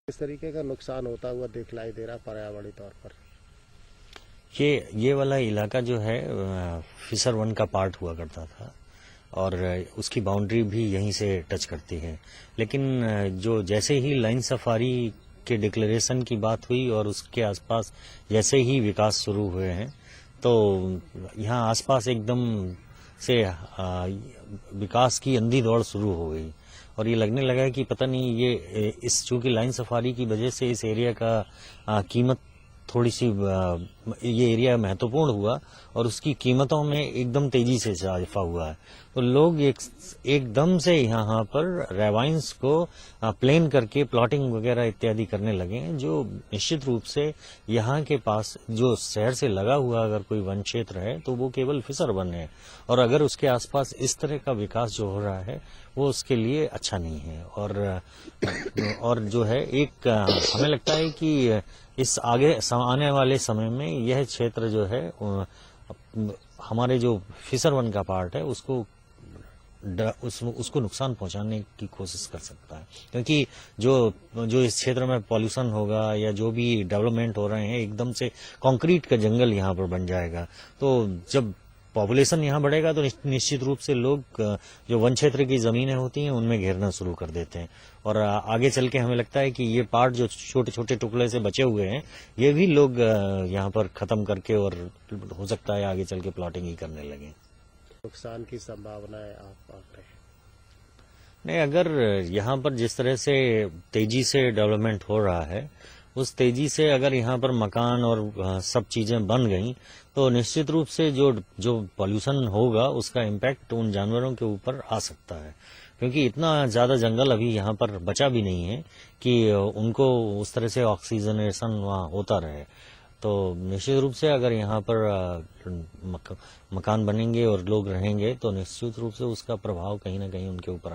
इस तरीके का नुकसान होता हुआ दिखलाई दे रहा पर्यावरणीय तौर पर। ये वाला इलाका जो है फिशर वन का पार्ट हुआ करता था और उसकी बाउंड्री भी यहीं से टच करती है। लेकिन जो जैसे ही लाइन सफारी के डिक्लेरेशन की बात हुई और उसके आसपास जैसे ही विकास शुरू हुए हैं तो यहाँ आसपास एकदम से विकास की अंधी दौड़ शुरू हो गई और ये लगने लगा है कि पता नहीं ये इस चूंकि लाइन सफारी की वजह से इस एरिया का कीमत थोड़ी सी ये एरिया महत्वपूर्ण हुआ और उसकी कीमतों में एकदम तेजी से इजाफा हुआ है। तो लोग एकदम से यहाँ पर रेवाइंस को प्लेन करके प्लॉटिंग वगैरह इत्यादि करने लगे हैं, जो निश्चित रूप से यहाँ के पास जो शहर से लगा हुआ अगर कोई वन क्षेत्र है तो वो केवल फिशर वन है और अगर उसके आसपास इस तरह का विकास जो हो रहा है वो उसके लिए अच्छा नहीं है। और जो है एक हमें लगता है कि इस आने वाले समय में यह क्षेत्र जो है हमारे जो फिशर वन का पार्ट है उसको नुकसान पहुंचाने की कोशिश कर सकता है, क्योंकि जो इस क्षेत्र में पॉल्यूशन होगा या जो भी डेवलपमेंट हो रहे हैं एकदम से कंक्रीट का जंगल यहाँ पर बन जाएगा। तो जब पॉपुलेशन यहाँ बढ़ेगा तो निश्चित रूप से लोग जो वन क्षेत्र की जमीनें होती हैं उनमें घेरना शुरू कर देते हैं और आगे चल के हमें लगता है कि ये पार्ट जो छोटे छोटे टुकड़े से बचे हुए हैं ये भी लोग यहाँ पर खत्म करके और हो सकता है आगे चल के प्लॉटिंग ही करने लगे। नुकसान की संभावनाएं आप आंक रहे हैं? नहीं, अगर यहाँ पर जिस तरह से तेजी से डेवलपमेंट हो रहा है उस तेजी से अगर यहाँ पर मकान और सब चीजें बन गई तो निश्चित रूप से जो पॉल्यूशन होगा उसका इम्पैक्ट उन जानवरों के ऊपर आ सकता है, क्योंकि इतना ज्यादा जंगल अभी यहाँ पर बचा भी नहीं है कि उनको उस तरह से ऑक्सीजनेशन वहाँ होता रहे। तो निश्चित रूप से अगर यहाँ पर मकान बनेंगे और लोग रहेंगे तो निश्चित रूप से उसका प्रभाव कहीं ना कहीं उनके ऊपर